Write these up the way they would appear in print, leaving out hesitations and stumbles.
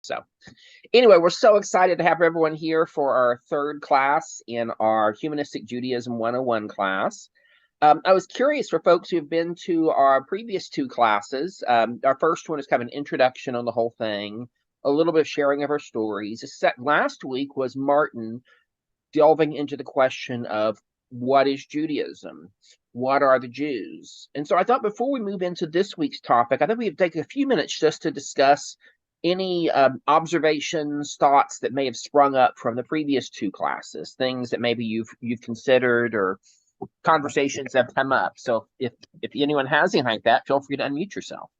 So anyway, we're so excited to have everyone here for our third class in our Humanistic Judaism 101 class. I was curious for folks who have been to our previous two classes. Our first one is kind of an introduction on the whole thing, a little bit of sharing of our stories. Last week was Martin delving into the question of what is Judaism? What are the Jews? And so I thought before we move into this week's topic, I think we'd take a few minutes just to discuss any observations, thoughts that may have sprung up from the previous two classes, things that maybe you've considered or conversations that have come up. So if anyone has anything like that, feel free to unmute yourself.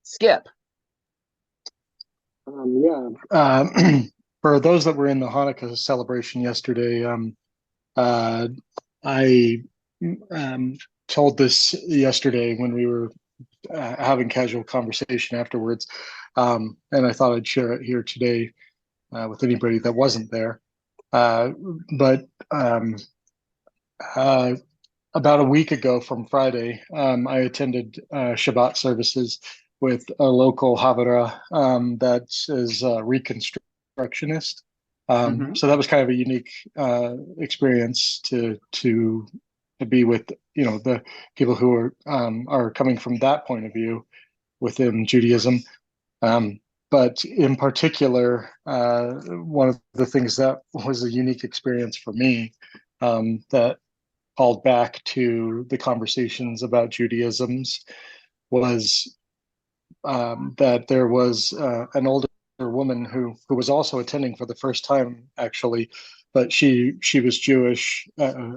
Skip. For those that were in the Hanukkah celebration yesterday, I told this yesterday when we were having casual conversation afterwards, and I thought I'd share it here today with anybody that wasn't there. But about a week ago from Friday, I attended Shabbat services with a local Havara that is a reconstructionist. So that was kind of a unique experience to be with, the people who are coming from that point of view within Judaism. But in particular, one of the things that was a unique experience for me that called back to the conversations about Judaisms was that there was an older woman who was also attending for the first time, actually, but she was Jewish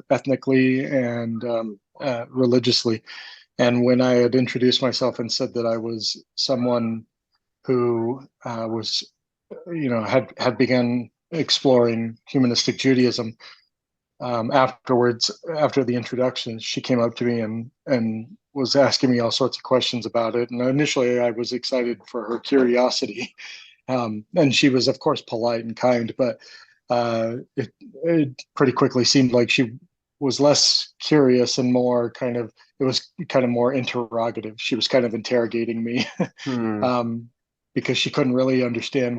ethnically and religiously. And when I had introduced myself and said that I was someone who was, had begun exploring humanistic Judaism, afterwards, after the introduction, she came up to me and was asking me all sorts of questions about it. And initially, I was excited for her curiosity, and she was, of course, polite and kind. But it pretty quickly seemed like she was less curious and more kind of. It was kind of more interrogative. She was kind of interrogating me. Because she couldn't really understand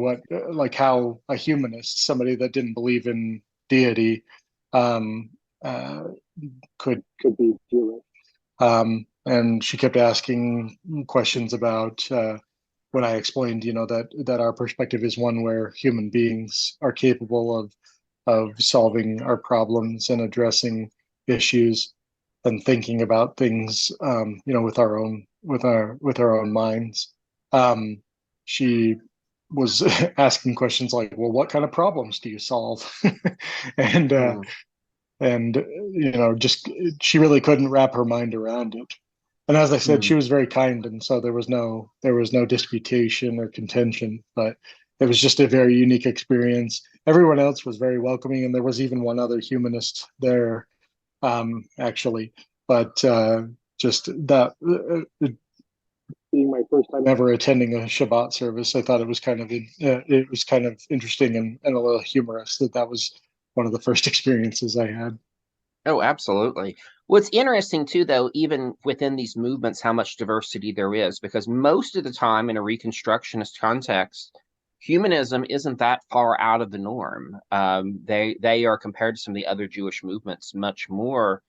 how a humanist, somebody that didn't believe in deity, could be Jewish. And she kept asking questions about when I explained, that our perspective is one where human beings are capable of solving our problems and addressing issues and thinking about things, with our own minds. She was asking questions like, well, what kind of problems do you solve? and just she really couldn't wrap her mind around it. And as I said, she was very kind, and so there was no disputation or contention, but it was just a very unique experience. Everyone else was very welcoming, and there was even one other humanist there, actually. But just that being my first time ever attending a Shabbat service, I thought it was kind of interesting and a little humorous that was one of the first experiences I had. Oh, absolutely. What's interesting too, though, even within these movements, how much diversity there is, because most of the time in a Reconstructionist context, humanism isn't that far out of the norm. They are, compared to some of the other Jewish movements, much more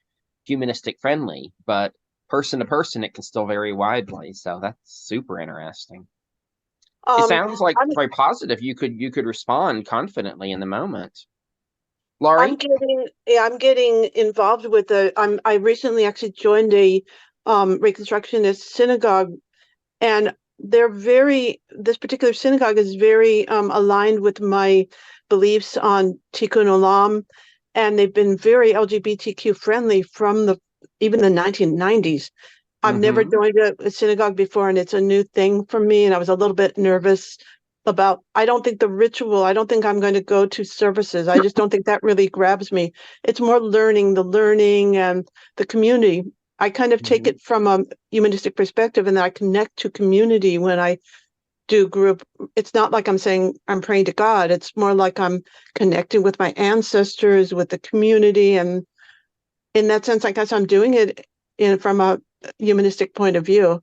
humanistic friendly, but person to person, it can still vary widely. So that's super interesting. It sounds like very positive. You could respond confidently in the moment. Laurie? I'm getting involved with I recently actually joined a Reconstructionist synagogue, and this particular synagogue is very aligned with my beliefs on Tikkun Olam, and they've been very LGBTQ friendly from even the 1990s. I've never joined a synagogue before, and it's a new thing for me, and I was a little bit nervous about, I don't think I don't think I'm going to go to services. I just don't think that really grabs me. It's more the learning and the community. I kind of take it from a humanistic perspective, and then I connect to community when I do group. It's not like I'm saying I'm praying to God. It's more like I'm connecting with my ancestors, with the community. And in that sense, I guess I'm doing it from a humanistic point of view.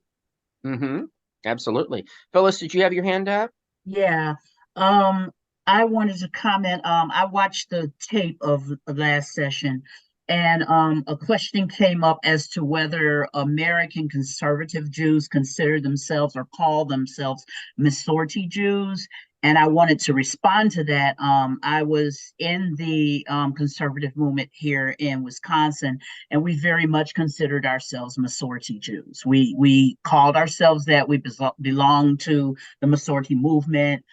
Mm-hmm. Absolutely. Phyllis, did you have your hand up? Yeah. Um, I wanted to comment. I watched the tape of the last session, and a question came up as to whether American conservative Jews consider themselves or call themselves Masorti Jews. And I wanted to respond to that. I was in the conservative movement here in Wisconsin, and we very much considered ourselves Masorti Jews. We called ourselves that. We belong to the Masorti movement.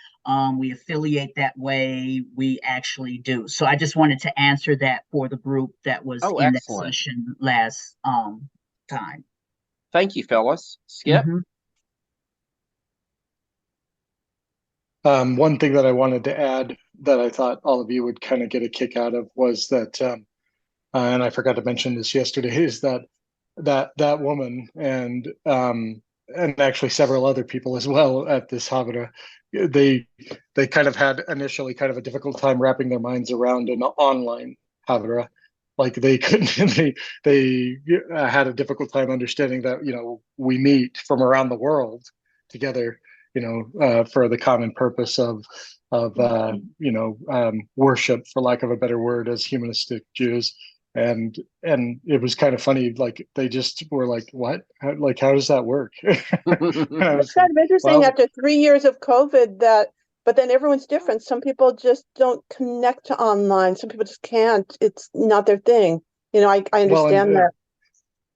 We affiliate that way. We actually do. So I just wanted to answer that for the group that was Oh, in that excellent. session last time. Thank you, Phyllis. Skip? Mhm. One thing that I wanted to add that I thought all of you would kind of get a kick out of was that, and I forgot to mention this yesterday, is that woman and actually several other people as well at this Havara, they kind of had initially kind of a difficult time wrapping their minds around an online Havara. Like they couldn't, they had a difficult time understanding that we meet from around the world together, for the common purpose of worship, for lack of a better word, as humanistic Jews. And it was kind of funny, like they just were like, what, how does that work? And I It's was kind like, of interesting well, after 3 years of COVID but then everyone's different. Some people just don't connect to online. Some people just can't. It's not their thing. I and understand that.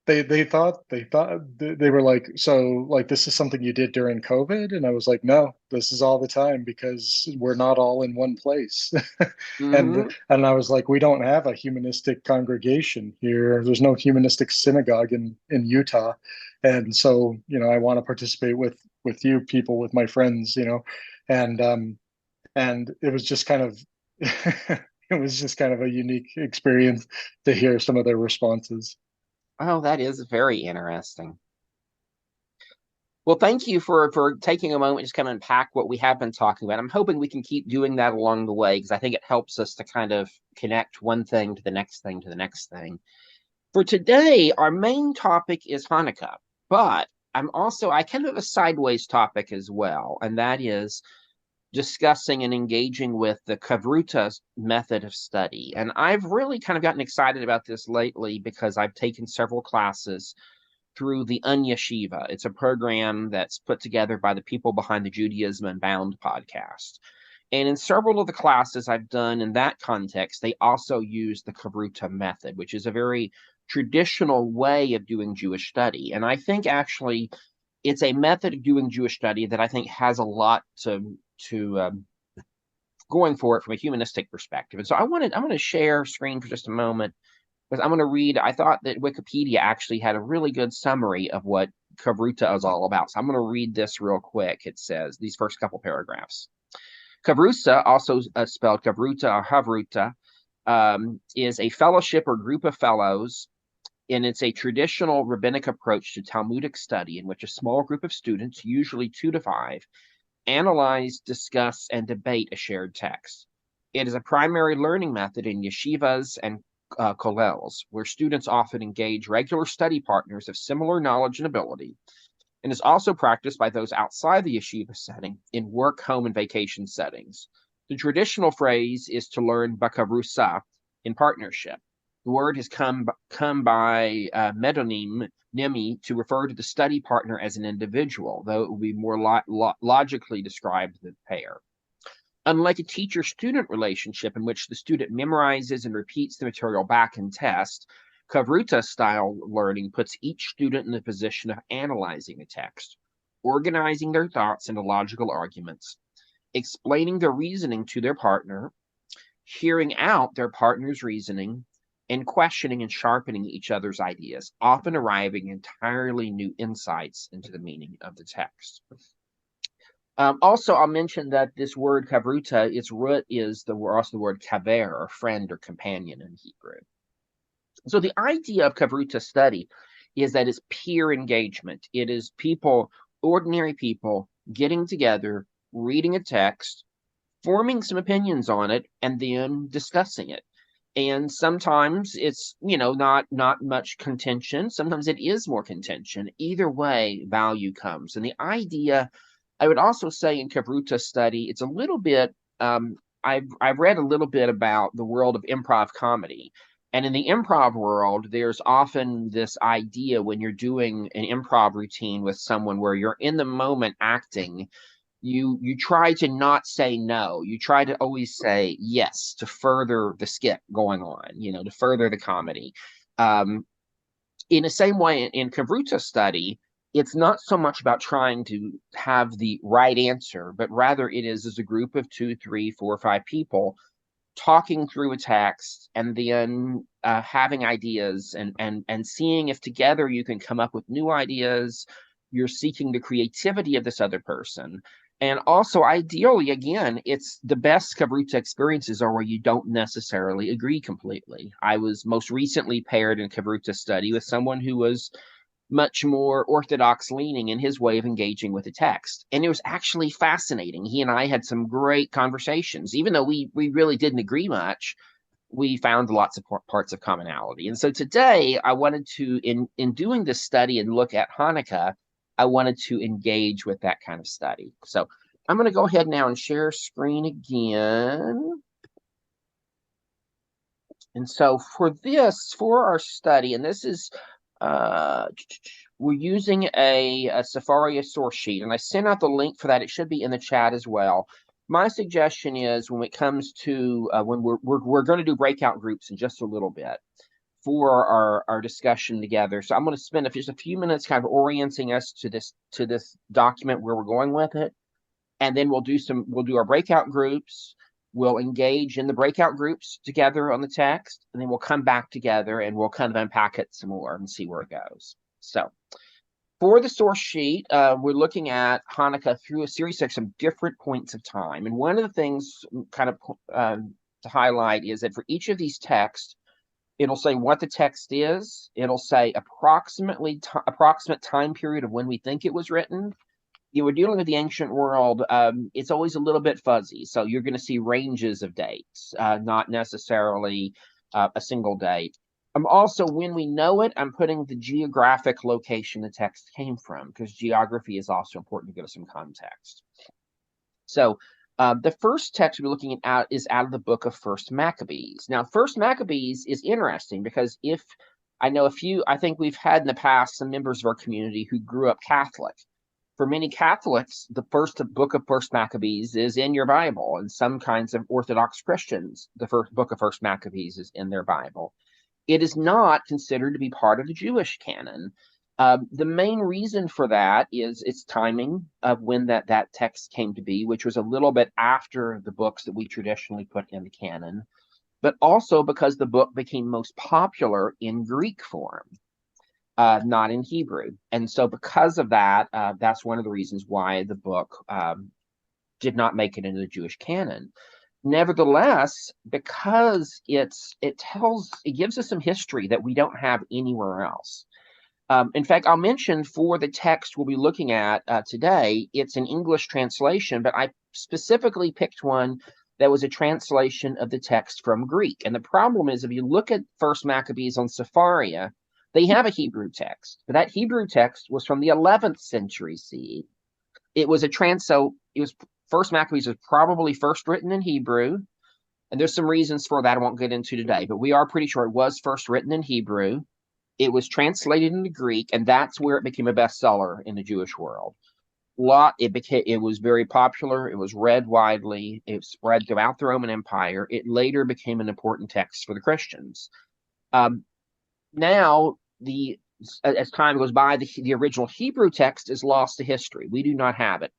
they were like, so like this is something you did during COVID, and I was like, no, this is all the time because we're not all in one place. Mm-hmm. And I was like, we don't have a humanistic congregation here. There's no humanistic synagogue in Utah, and so I want to participate with you people, with my friends, and it was just kind of it was just kind of a unique experience to hear some of their responses. Oh, that is very interesting. Well, thank you for taking a moment just kind of unpack what we have been talking about. I'm hoping we can keep doing that along the way because I think it helps us to kind of connect one thing to the next thing to the next thing. For today, our main topic is Hanukkah, but I kind of have a sideways topic as well, and that is discussing and engaging with the Kavruta method of study. And I've really kind of gotten excited about this lately because I've taken several classes through the Yeshiva. It's a program that's put together by the people behind the Judaism Unbound podcast. And in several of the classes I've done in that context, they also use the Kavruta method, which is a very traditional way of doing Jewish study. And I think actually it's a method of doing Jewish study that I think has a lot to going for it from a humanistic perspective. And so I'm going to share screen for just a moment because I'm going to read. I thought that Wikipedia actually had a really good summary of what Kavruta is all about. So I'm going to read this real quick. It says these first couple paragraphs. Kavruta, also spelled Kavruta or Havruta, is a fellowship or group of fellows, and it's a traditional rabbinic approach to Talmudic study in which a small group of students, usually 2 to 5, analyze, discuss, and debate a shared text. It is a primary learning method in yeshivas and kollels, where students often engage regular study partners of similar knowledge and ability, and is also practiced by those outside the yeshiva setting in work, home, and vacation settings. The traditional phrase is to learn bakavrusa in partnership. The word has come by medonym nimi to refer to the study partner as an individual, though it will be more logically described the pair. Unlike a teacher-student relationship in which the student memorizes and repeats the material back in test, Kavruta-style learning puts each student in the position of analyzing a text, organizing their thoughts into logical arguments, explaining their reasoning to their partner, hearing out their partner's reasoning, and questioning and sharpening each other's ideas, often arriving at entirely new insights into the meaning of the text. Also, I'll mention that this word kavruta, its root is also the word kaver, or friend or companion in Hebrew. So the idea of kavruta study is that it's peer engagement. It is people, ordinary people, getting together, reading a text, forming some opinions on it, and then discussing it. And sometimes it's, not much contention. Sometimes it is more contention. Either way, value comes. And the idea, I would also say in Kavruta study, it's a little bit, I've read a little bit about the world of improv comedy. And in the improv world, there's often this idea when you're doing an improv routine with someone where you're in the moment acting, you try to not say no. You try to always say yes to further the skit going on, to further the comedy. Um, in the same way in Kavruta study, it's not so much about trying to have the right answer, but rather it is as a group of 2, 3, 4, 5 people talking through a text and then having ideas and seeing if together you can come up with new ideas. You're seeking the creativity of this other person. And also, ideally, again, it's the best Kavruta experiences are where you don't necessarily agree completely. I was most recently paired in Kavruta study with someone who was much more orthodox leaning in his way of engaging with the text. And it was actually fascinating. He and I had some great conversations. Even though we really didn't agree much, we found lots of parts of commonality. And so today I wanted to, in doing this study and look at Hannukah, I wanted to engage with that kind of study. So I'm going to go ahead now and share screen again. And so for our study, and this is, we're using a Sefaria source sheet, and I sent out the link for that. It should be in the chat as well. My suggestion is when it comes to when we're going to do breakout groups in just a little bit for our discussion together. So I'm going to spend just a few minutes kind of orienting us to this document where we're going with it, and then we'll do our breakout groups. We'll engage in the breakout groups together on the text, and then we'll come back together and we'll kind of unpack it some more and see where it goes. So for the source sheet, we're looking at Hannukah through a series of some different points of time. And one of the things kind of to highlight is that for each of these texts, it'll say what the text is. It'll say approximate time period of when we think it was written. You were dealing with the ancient world, it's always a little bit fuzzy. So you're going to see ranges of dates, not necessarily a single date. Also, when we know it, I'm putting the geographic location the text came from, because geography is also important to give us some context. So the first text we're looking at is out of the book of First Maccabees. Now, First Maccabees is interesting because I think we've had in the past some members of our community who grew up Catholic. For many Catholics, the first book of First Maccabees is in your Bible, and some kinds of Orthodox Christians, the first book of First Maccabees is in their Bible. It is not considered to be part of the Jewish canon. The main reason for that is its timing of when that text came to be, which was a little bit after the books that we traditionally put in the canon, but also because the book became most popular in Greek form. Not in Hebrew. And so because of that, that's one of the reasons why the book did not make it into the Jewish canon. Nevertheless, because it gives us some history that we don't have anywhere else. In fact, I'll mention for the text we'll be looking at today, it's an English translation, but I specifically picked one that was a translation of the text from Greek. And the problem is, if you look at First Maccabees on Sefaria, they have a Hebrew text, but that Hebrew text was from the 11th century CE. First Maccabees was probably first written in Hebrew, and there's some reasons for that I won't get into today, but we are pretty sure it was first written in Hebrew. It was translated into Greek, and that's where it became a bestseller in the Jewish world. It was very popular. It was read widely. It spread throughout the Roman Empire. It later became an important text for the Christians. Now, as time goes by, the original Hebrew text is lost to history. We do not have it.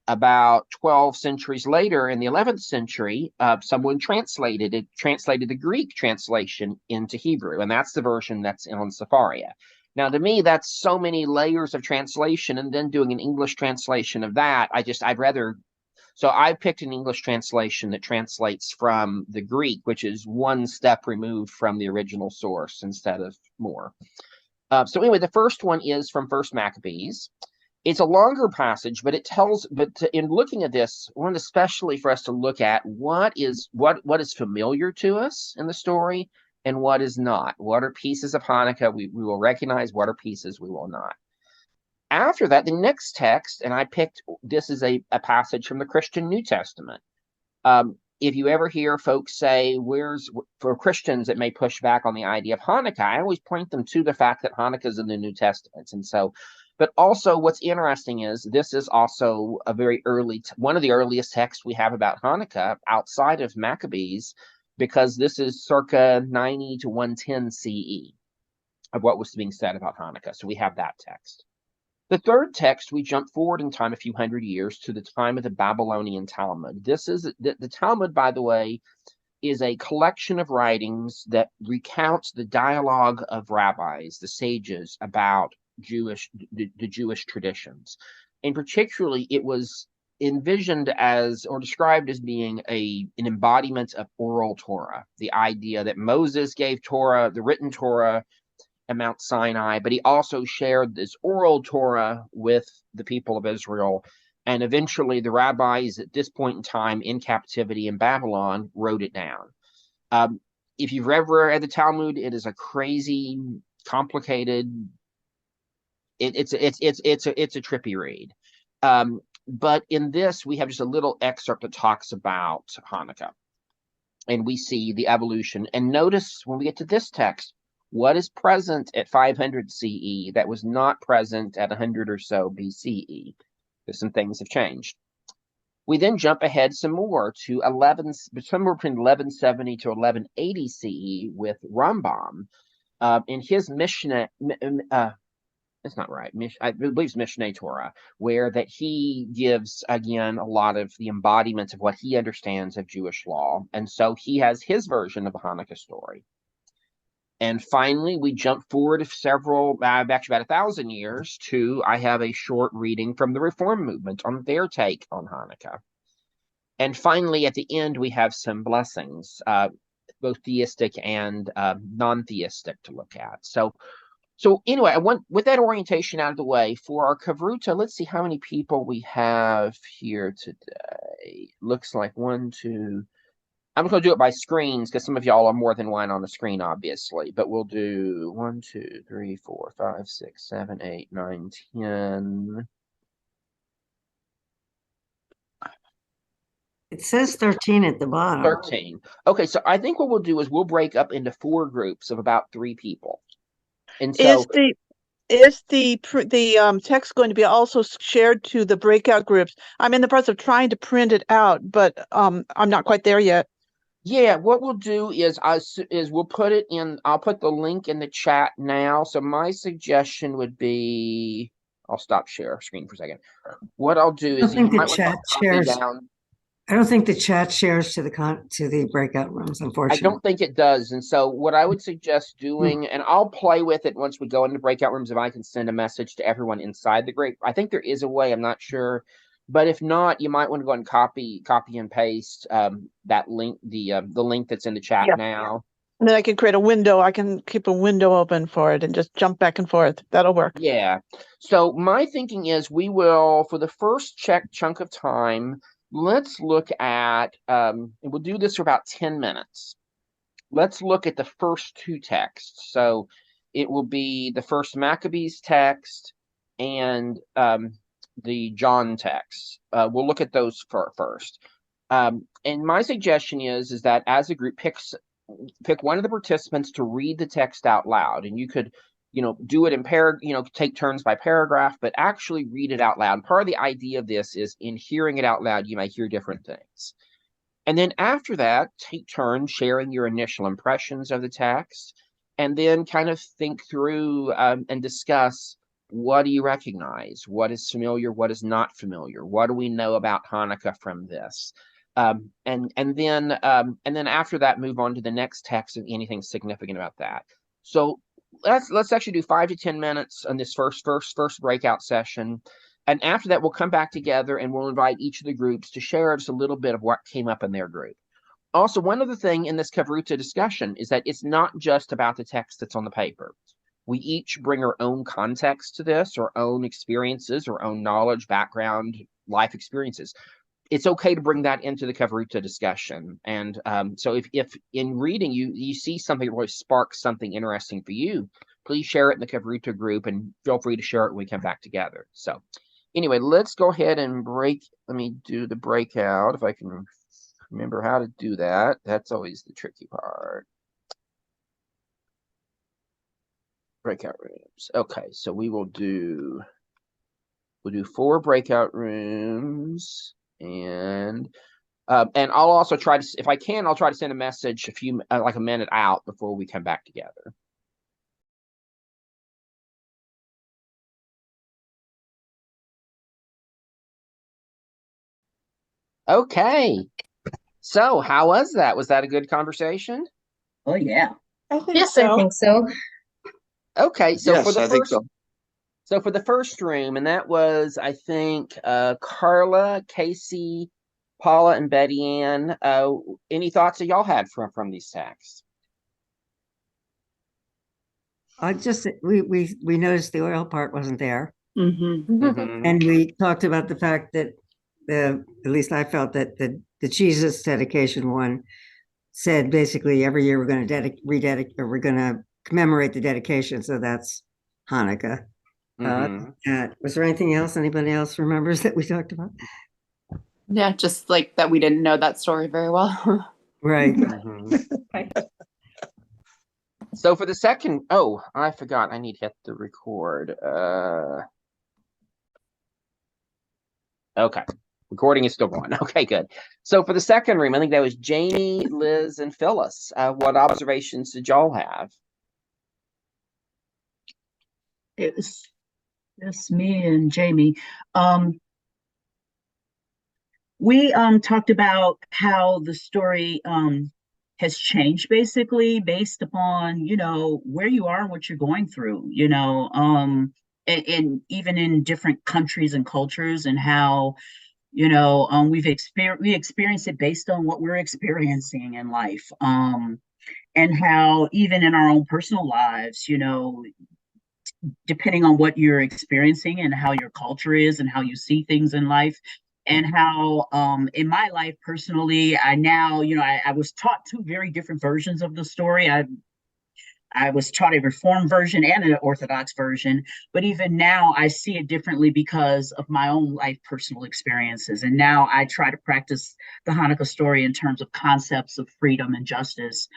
About 12 centuries later, in the 11th century, someone translated the Greek translation into Hebrew, and that's the version that's on Sefaria. Now, to me, that's so many layers of translation, and then doing an English translation of that, so I picked an English translation that translates from the Greek, which is one step removed from the original source instead of more. So anyway, the first one is from First Maccabees. It's a longer passage, but it tells. In looking at this, I want especially for us to look at what is familiar to us in the story and what is not. What are pieces of Hannukah we will recognize? What are pieces we will not? After that, the next text, and I picked this is a passage from the Christian New Testament. If you ever hear folks say, for Christians that may push back on the idea of Hannukah, I always point them to the fact that Hannukah is in the New Testament. And so, but also what's interesting is this is also a very early, one of the earliest texts we have about Hannukah outside of Maccabees, because this is circa 90 to 110 CE of what was being said about Hannukah. So we have that text. The third text, we jump forward in time a few hundred years to the time of the Babylonian Talmud. This is the Talmud, by the way, is a collection of writings that recounts the dialogue of rabbis, the sages, about the Jewish traditions. And particularly, it was envisioned as or described as being an embodiment of oral Torah, the idea that Moses gave Torah, the written Torah, at Mount Sinai, but he also shared this oral Torah with the people of Israel. And eventually the rabbis at this point in time in captivity in Babylon wrote it down. If you've ever read the Talmud, it is a crazy, complicated, it's a trippy read. But in this, we have just a little excerpt that talks about Hannukah. And we see the evolution. And notice when we get to this text, what is present at 500 CE that was not present at 100 or so BCE? Because some things have changed. We then jump ahead some more to somewhere between 1170 to 1180 CE with Rambam in his Mishnah. It's not right. I believe it's Mishneh Torah, where that he gives again a lot of the embodiments of what he understands of Jewish law, and so he has his version of the Hannukah story. And finally, we jump forward actually about 1,000 years to, I have a short reading from the Reform movement on their take on Hannukah. And finally, at the end, we have some blessings, both theistic and non-theistic to look at. So anyway, with that orientation out of the way, for our Kavruta, let's see how many people we have here today. Looks like 1, 2, I'm going to do it by screens because some of y'all are more than one on the screen, obviously. But we'll do 1, 2, 3, 4, 5, 6, 7, 8, 9, 10. It says 13 at the bottom. 13. Okay, so I think what we'll do is we'll break up into 4 groups of about 3 people. And so is the text going to be also shared to the breakout groups? I'm in the process of trying to print it out, but I'm not quite there yet. yeah, what we'll do is we'll put it in. I'll put the link in the chat now. So my suggestion would be, I'll stop share screen for a second. What I'll do is you might want to copy down. I don't think the chat shares to the breakout rooms, unfortunately. I don't think it does. And so what I would suggest doing, and I'll play with it once we go into breakout rooms, if I can send a message to everyone inside the group. I think there is a way, I'm not sure. But if not, you might want to go and copy and paste that link, the link that's in the chat now. And then I can create a window. I can keep a window open for it and just jump back and forth. That'll work. Yeah. So my thinking is we will, for the first chunk of time, let's look at, and we'll do this for about 10 minutes. Let's look at the first 2 texts. So it will be the first Maccabees text and the John text. We'll look at those first. And my suggestion is that as a group, pick one of the participants to read the text out loud. And you could, do it in take turns by paragraph, but actually read it out loud. And part of the idea of this is in hearing it out loud, you may hear different things. And then after that, take turns sharing your initial impressions of the text, and then kind of think through and discuss, what do you recognize? What is familiar? What is not familiar? What do we know about Hannukah from this? And then after that, move on to the next text and anything significant about that. So let's actually do 5 to 10 minutes on this first breakout session. And after that, we'll come back together and we'll invite each of the groups to share just a little bit of what came up in their group. Also, one other thing in this Kavruta discussion is that it's not just about the text that's on the paper. We each bring our own context to this, our own experiences, our own knowledge, background, life experiences. It's okay to bring that into the Kavruta discussion. And so if in reading you see something that really sparks something interesting for you, please share it in the Kavruta group, and feel free to share it when we come back together. So anyway, let's go ahead and let me do the breakout if I can remember how to do that. That's always the tricky part. Breakout rooms. Okay, so we'll do 4 breakout rooms, and I'll also try to, if I can, I'll try to send a message like a minute out before we come back together. Okay. So how was that? Was that a good conversation? Oh yeah. I think Yes, so. I think so. Okay, so Yes, for the I think first so. So for the first room, and that was, I think, Carla, Casey, Paula, and Betty Ann. Any thoughts that y'all had from these texts? I just we noticed the oil part wasn't there, Mhm. and we talked about the fact that at least I felt that the Jesus dedication one said basically every year we're going to rededicate, or we're going to commemorate the dedication. So that's Hanukkah. Mhm. Was there anything else anybody else remembers that we talked about? Yeah, just like that we didn't know that story very well. Right. Mhm. So for the second, oh, I forgot. I need to hit the record. Okay. Recording is still going. Okay, good. So for the second room, I think that was Jamie, Liz, and Phyllis. What observations did y'all have? It's me and Jamie. We talked about how the story has changed basically based upon, where you are and what you're going through, and even in different countries and cultures, and how, we experience it based on what we're experiencing in life. And how even in our own personal lives, depending on what you're experiencing and how your culture is and how you see things in life, and how in my life personally, I now, I was taught 2 very different versions of the story. I was taught a Reformed version and an Orthodox version, but even now I see it differently because of my own life personal experiences. And now I try to practice the Hanukkah story in terms of concepts of freedom and justice,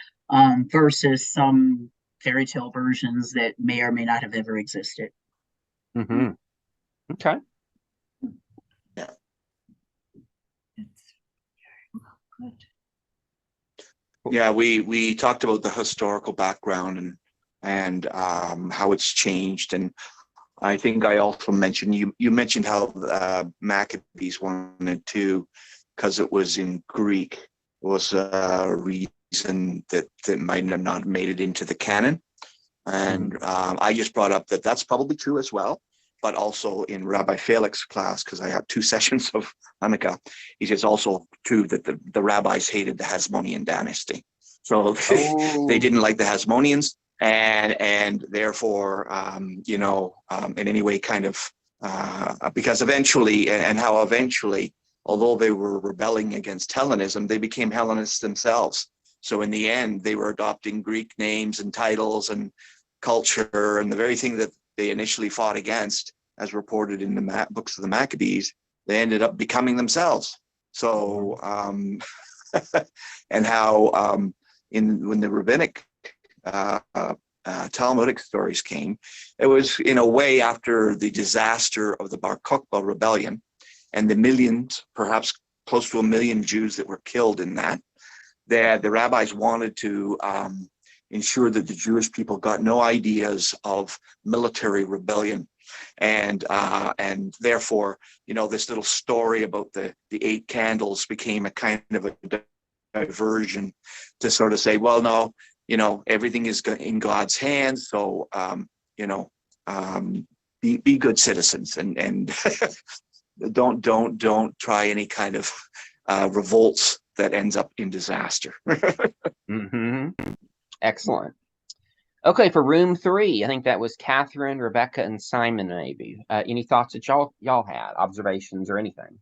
versus some fairy tale versions that may or may not have ever existed. Mm-hmm. Okay. Yeah. Yeah, we talked about the historical background and how it's changed, and I think I also mentioned you mentioned how Maccabees 1 and 2, because it was in Greek, was a reason that might have not made it into the canon. And I just brought up that that's probably true as well, but also in Rabbi Felix's class, because I have 2 sessions of Hannukah, he says also true that the rabbis hated the Hasmonean dynasty. So they didn't like the Hasmoneans, and therefore, in any way kind of, because eventually, and how eventually, although they were rebelling against Hellenism, they became Hellenists themselves. So in the end, they were adopting Greek names and titles and culture, and the very thing that they initially fought against, as reported in the books of the Maccabees, they ended up becoming themselves. So, and how when the rabbinic Talmudic stories came, it was in a way after the disaster of the Bar Kokhba rebellion and the millions, perhaps close to 1 million Jews that were killed in that the rabbis wanted to ensure that the Jewish people got no ideas of military rebellion. And therefore, this little story about the 8 candles became a kind of a diversion to sort of say, well, no, everything is in God's hands. So, be good citizens and don't try any kind of revolts that ends up in disaster. Excellent. Okay, for room 3, I think that was Catherine, Rebecca, and Simon. Maybe any thoughts that y'all had, observations or anything?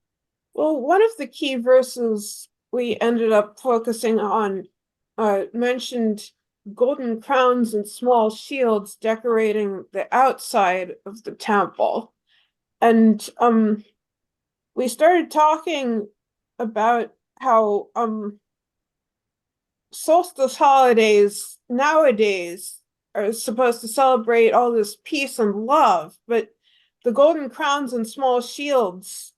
Well, one of the key verses we ended up focusing on mentioned golden crowns and small shields decorating the outside of the temple. And we started talking about how solstice holidays nowadays are supposed to celebrate all this peace and love, but the golden crowns and small shields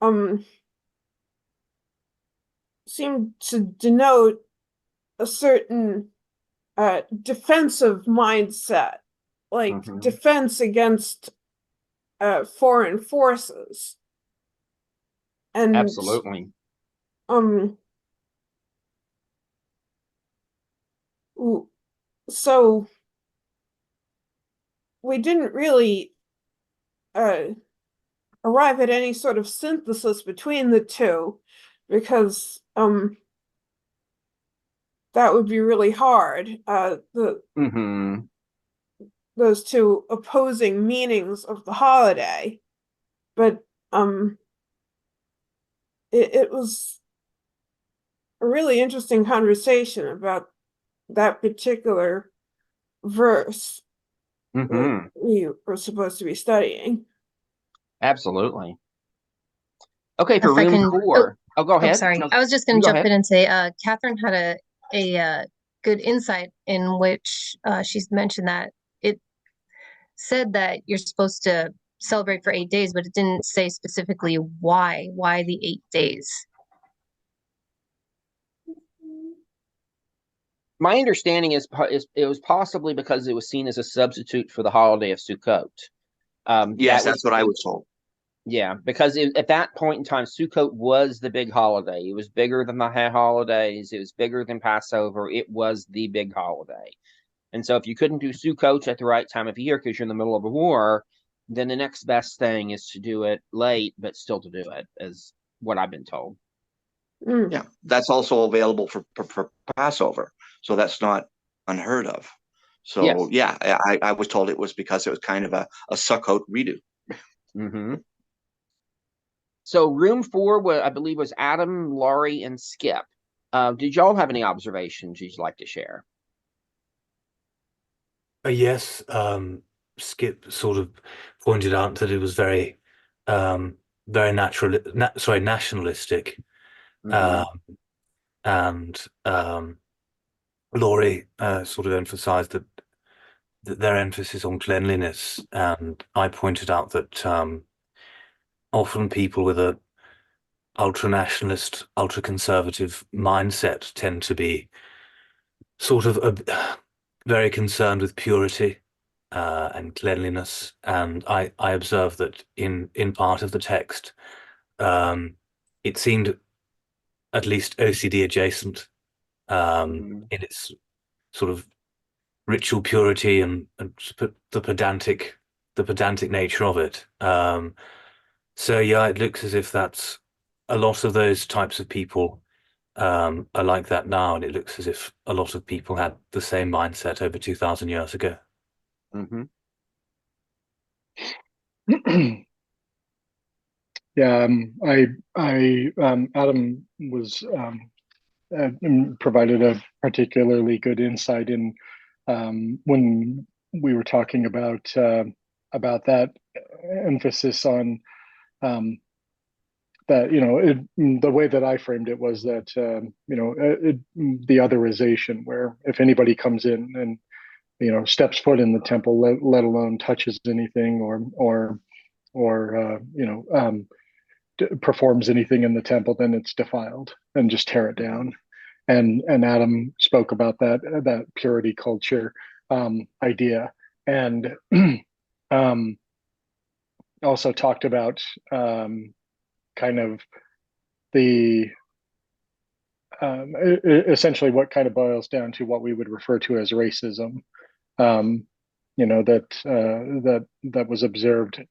um seem to denote a certain defensive mindset, like defense against foreign forces. And Absolutely. So we didn't really arrive at any sort of synthesis between the two, because that would be really hard. Those two opposing meanings of the holiday. But it was a really interesting conversation about that particular verse we were supposed to be studying. Absolutely. Okay, for room 4. Oh, go ahead. Sorry. No, I was just going you to go jump ahead. in and say, Catherine had a good insight in which she's mentioned that it said that you're supposed to celebrate for 8 days, but it didn't say specifically why the 8 days. My understanding is it was possibly because it was seen as a substitute for the holiday of Sukkot. Yes, that's what I was told. Yeah, because at that point in time, Sukkot was the big holiday. It was bigger than the holidays. It was bigger than Passover. It was the big holiday. And so if you couldn't do Sukkot at the right time of year because you're in the middle of a war, then the next best thing is to do it late, but still to do it, is what I've been told. Yeah, that's also available for Passover. So that's not unheard of. So yes. Yeah, I was told it was because it was kind of a Sukkot redo. So room 4, I believe, was Adam, Laurie, and Skip. Did y'all have any observations you'd like to share? Yes, Skip sort of pointed out that it was very nationalistic. And Laurie sort of emphasized that their emphasis on cleanliness, and I pointed out that often people with a ultra-nationalist, ultra-conservative mindset tend to be sort of very concerned with purity and cleanliness. And I observed that in part of the text, it seemed at least OCD adjacent in its sort of ritual purity and the pedantic nature of it. So yeah, it looks as if that's a lot of those types of people are like that now, and it looks as if a lot of people had the same mindset over 2,000 years ago. Yeah, Adam was provided a particularly good insight in when we were talking about that emphasis on that, the way that I framed it was that the otherization, where if anybody comes in and steps foot in the temple, let alone touches anything or performs anything in the temple, then it's defiled, and just tear it down. And Adam spoke about that purity culture idea, and also talked about kind of the essentially what kind of boils down to what we would refer to as racism. That was observed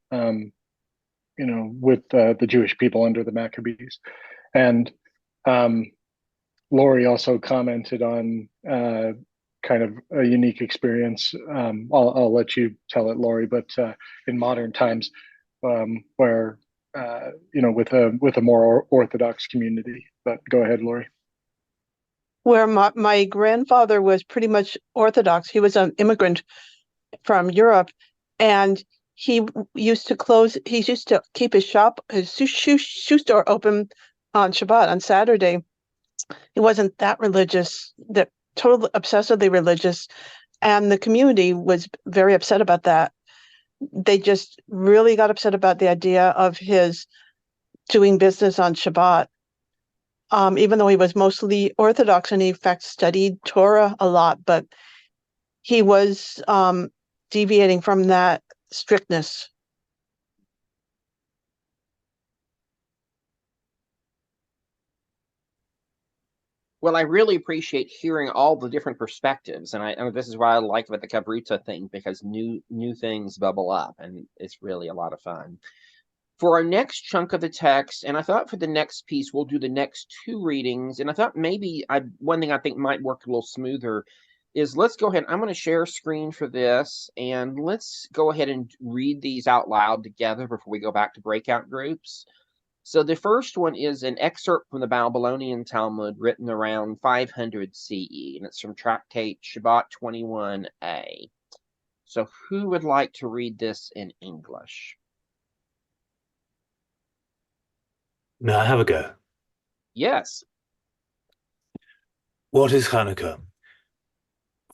with the Jewish people under the Maccabees. And Laurie also commented on kind of a unique experience. I'll let you tell it, Lori, but in modern times, where with a more Orthodox community. But go ahead, Lori. Where my grandfather was pretty much Orthodox. He was an immigrant from Europe, and he used to keep his shoe store open on Shabbat, on Saturday. He wasn't that religious, that totally obsessively religious, and the community was very upset about that. They just really got upset about the idea of his doing business on Shabbat. Even though he was mostly Orthodox and he in fact studied Torah a lot, but he was deviating from that strictness. Well, I really appreciate hearing all the different perspectives, and this is what I like about the Kabruta thing, because new things bubble up, and it's really a lot of fun. For our next chunk of the text, and I thought for the next piece we'll do the next two readings, and I thought maybe one thing I think might work a little smoother is let's go ahead. I'm going to share a screen for this, and let's go ahead and read these out loud together before we go back to breakout groups. So the first one is an excerpt from the Babylonian Talmud written around 500 CE, and it's from Tractate Shabbat 21a. So who would like to read this in English? May I have a go? Yes. What is Hannukah?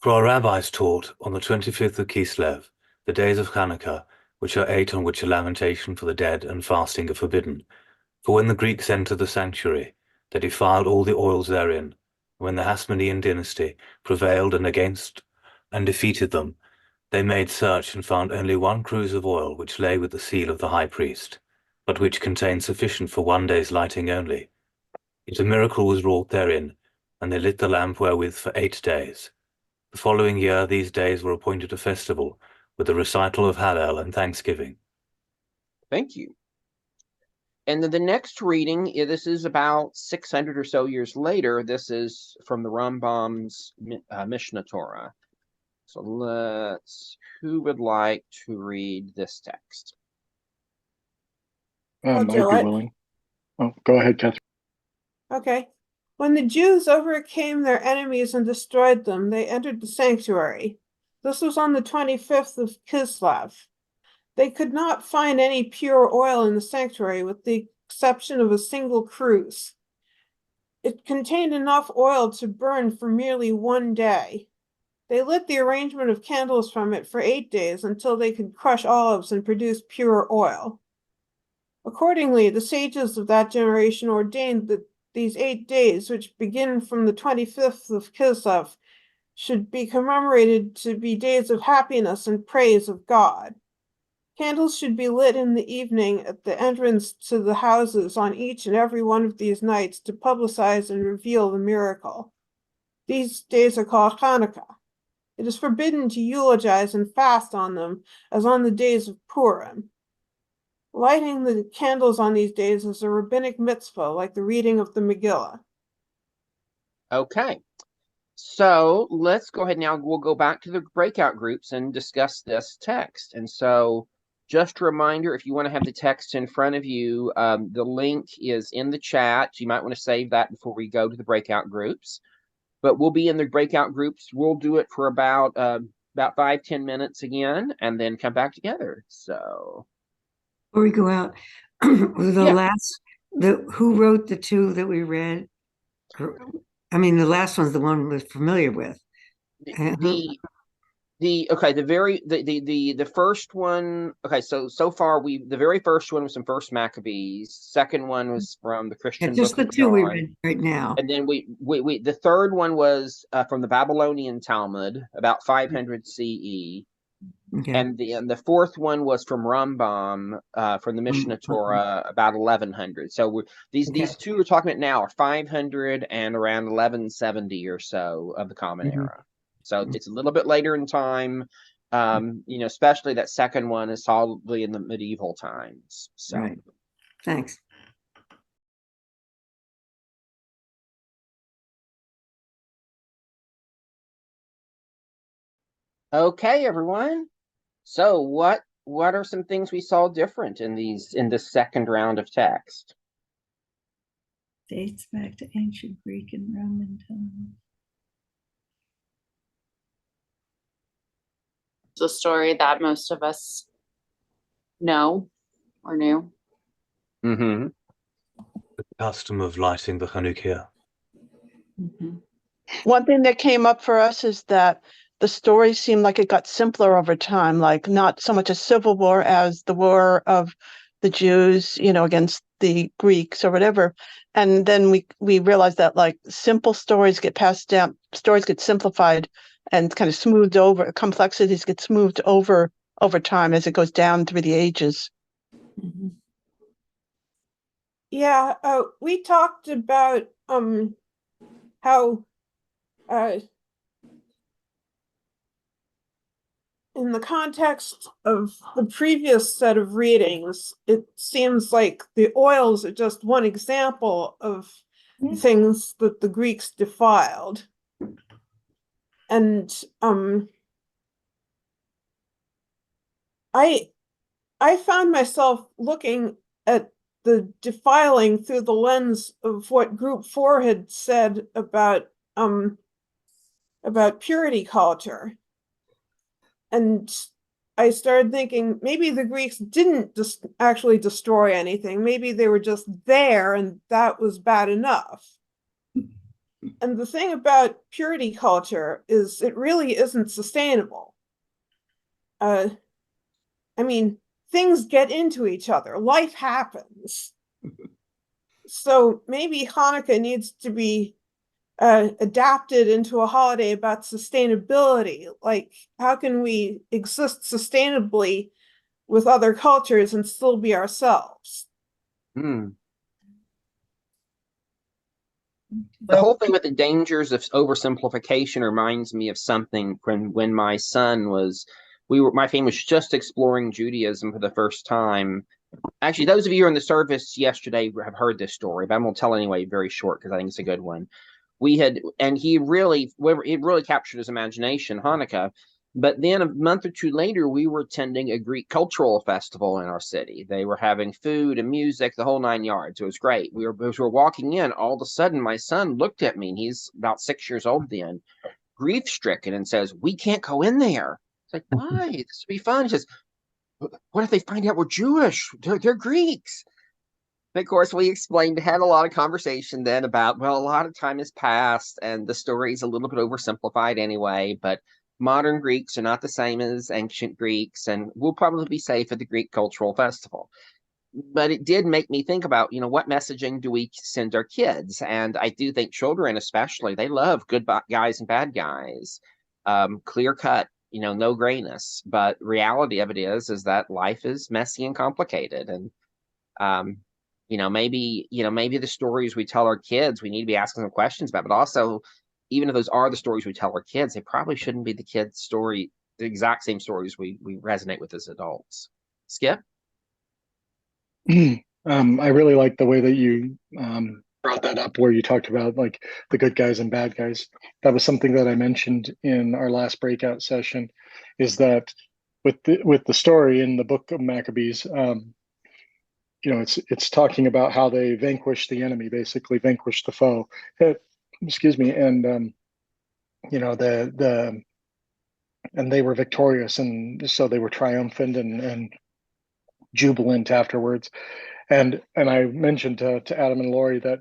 For our rabbis taught on the 25th of Kislev, the days of Hannukah, which are 8 on which a lamentation for the dead and fasting are forbidden. For when the Greeks entered the sanctuary, they defiled all the oils therein. And when the Hasmonean dynasty prevailed and defeated them, they made search and found only one cruse of oil which lay with the seal of the high priest, but which contained sufficient for one day's lighting only. Yet a miracle was wrought therein, and they lit the lamp wherewith for 8 days. The following year these days were appointed a festival, with a recital of Hallel and thanksgiving. Thank you. And then the next reading, this is about 600 or so years later. This is from the Rambam's Mishnah Torah. So who would like to read this text? I'd be willing. Oh, go ahead, Catherine. Okay. When the Jews overcame their enemies and destroyed them, they entered the sanctuary. This was on the 25th of Kislev. They could not find any pure oil in the sanctuary, with the exception of a single cruse. It contained enough oil to burn for merely 1 day. They lit the arrangement of candles from it for 8 days until they could crush olives and produce pure oil. Accordingly, the sages of that generation ordained that these 8 days, which begin from the 25th of Kislev, should be commemorated to be days of happiness and praise of God. Candles should be lit in the evening at the entrance to the houses on each and every one of these nights to publicize and reveal the miracle. These days are called Hannukah. It is forbidden to eulogize and fast on them, as on the days of Purim. Lighting the candles on these days is a rabbinic mitzvah, like the reading of the Megillah. Okay. So let's go ahead now. We'll go back to the breakout groups and discuss this text. And so just a reminder, if you want to have the text in front of you, the link is in the chat. You might want to save that before we go to the breakout groups. But we'll be in the breakout groups. We'll do it for about 5-10 minutes again, and then come back together. So before we go out, who wrote the two that we read? I mean, the last one's the one we're familiar with. The first one. Okay, so far the very first one was from First Maccabees. Second one was from the Christian just book the of two John. we read right now. And then the third one was from the Babylonian Talmud, about 500 CE. Okay. And the fourth one was from Rambam, from the Mishnah Torah, about 1100. So these two we're talking about now are 500 and around 1170 or so of the Common Era. So it's a little bit later in time. Especially that second one is solidly in the medieval times. So. Right. Thanks. Okay, everyone. So what are some things we saw different in this second round of text? Dates back to ancient Greek and Roman times. It's a story that most of us know or knew. Mm-hmm. The custom of lighting the Hannukah. Mm-hmm. One thing that came up for us is that the story seemed like it got simpler over time, like not so much a civil war as the war of the Jews, against the Greeks or whatever. And then we realized that like simple stories get passed down, stories get simplified and kind of smoothed over, complexities get smoothed over time as it goes down through the ages. Mm-hmm. Yeah, we talked about how in the context of the previous set of readings, it seems like the oils are just one example of things that the Greeks defiled. And I found myself looking at the defiling through the lens of what Group 4 had said about purity culture. And I started thinking maybe the Greeks didn't just actually destroy anything. Maybe they were just there and that was bad enough. And the thing about purity culture is it really isn't sustainable. I mean, things get into each other. Life happens. So maybe Hanukkah needs to be adapted into a holiday about sustainability. Like, how can we exist sustainably with other cultures and still be ourselves? The whole thing with the dangers of oversimplification reminds me of something when my son was, my family was just exploring Judaism for the first time. Actually, those of you who are in the service yesterday have heard this story, but I'm going to tell anyway, very short, because I think it's a good one. It really captured his imagination, Hanukkah. But then a month or two later, we were attending a Greek cultural festival in our city. They were having food and music, the whole nine yards. It was great. As we were walking in, all of a sudden, my son looked at me, and he's about 6 years old then, grief stricken, and says, "We can't go in there." It's like, why? This would be fun. He says, "What if they find out we're Jewish? They're Greeks." And of course, had a lot of conversation then about, well, a lot of time has passed and the story is a little bit oversimplified anyway, but modern Greeks are not the same as ancient Greeks, and we'll probably be safe at the Greek Cultural Festival. But it did make me think about, what messaging do we send our kids? And I do think children, especially, they love good guys and bad guys, clear cut, no grayness. But reality of it is that life is messy and complicated, and um, maybe the stories we tell our kids, we need to be asking them questions about, but also, even if those are the stories we tell our kids, they probably shouldn't be the exact same stories we resonate with as adults. Skip? I really like the way that you brought that up, where you talked about like the good guys and bad guys. That was something that I mentioned in our last breakout session, is that with the story in the book of Maccabees, it's talking about how they vanquished the enemy, basically vanquished the foe. Excuse me, and and they were victorious, and so they were triumphant and jubilant afterwards. And I mentioned to Adam and Lori that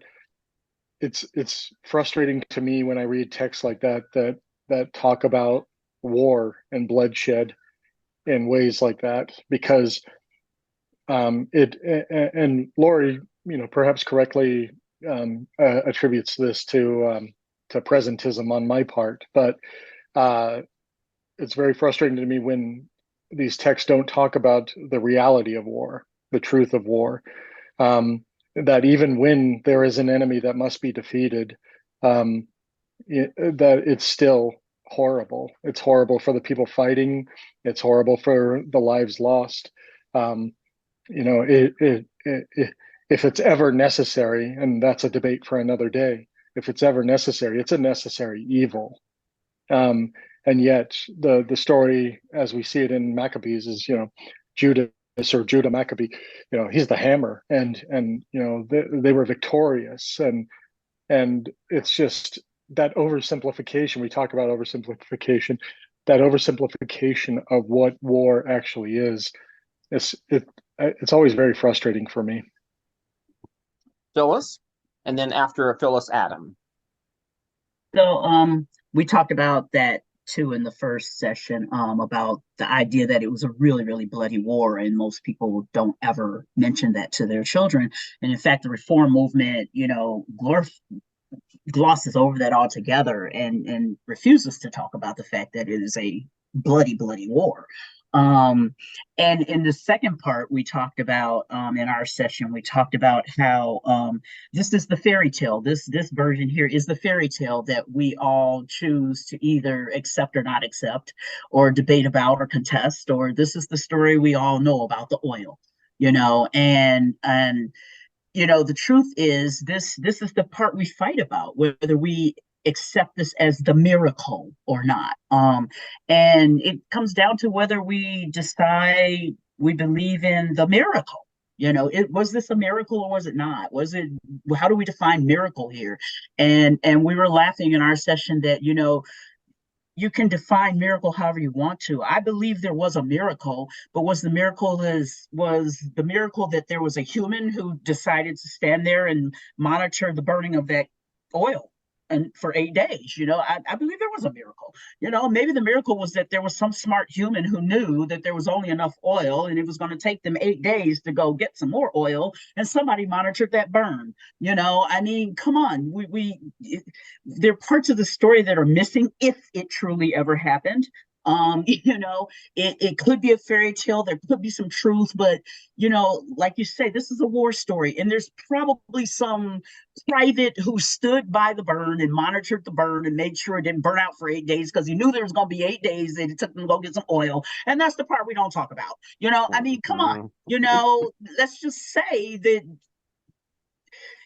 it's frustrating to me when I read texts like that talk about war and bloodshed in ways like that, because and Lori, perhaps correctly attributes this to presentism on my part, but it's very frustrating to me when these texts don't talk about the reality of war, the truth of war. That even when there is an enemy that must be defeated, that it's still horrible. It's horrible for the people fighting. It's horrible for the lives lost. If it's ever necessary, and that's a debate for another day, if it's ever necessary, it's a necessary evil. and yet the story as we see it in Maccabees is, Judas or Judah Maccabee, he's the hammer, and they were victorious, and it's just that oversimplification. We talk about oversimplification. That oversimplification of what war actually is, it's always very frustrating for me. Phyllis, and then after Phyllis, Adam. So we talked about that too in the first session, about the idea that it was a really, really bloody war, and most people don't ever mention that to their children. And in fact, the reform movement, glosses over that altogether and refuses to talk about the fact that it is a bloody, bloody war. And in the second part, we talked about, in our session, we talked about how this is the fairy tale. This version here is the fairy tale that we all choose to either accept or not accept, or debate about or contest, or this is the story we all know about the oil, and the truth is this is the part we fight about, whether we accept this as the miracle or not. And it comes down to whether we decide we believe in the miracle. Was this a miracle or was it not? How do we define miracle here? And we were laughing in our session that, you can define miracle however you want to. I believe there was a miracle, but was the miracle that there was a human who decided to stand there and monitor the burning of that oil and for 8 days? I believe there was a miracle. Maybe the miracle was that there was some smart human who knew that there was only enough oil and it was going to take them 8 days to go get some more oil, and somebody monitored that burn. Come on, there are parts of the story that are missing if it truly ever happened. It could be a fairy tale, there could be some truth, but like you say, this is a war story, and there's probably some private who stood by the burn and monitored the burn and made sure it didn't burn out for 8 days, because he knew there was going to be 8 days and it took them to go get some oil. And that's the part we don't talk about. Come on, let's just say that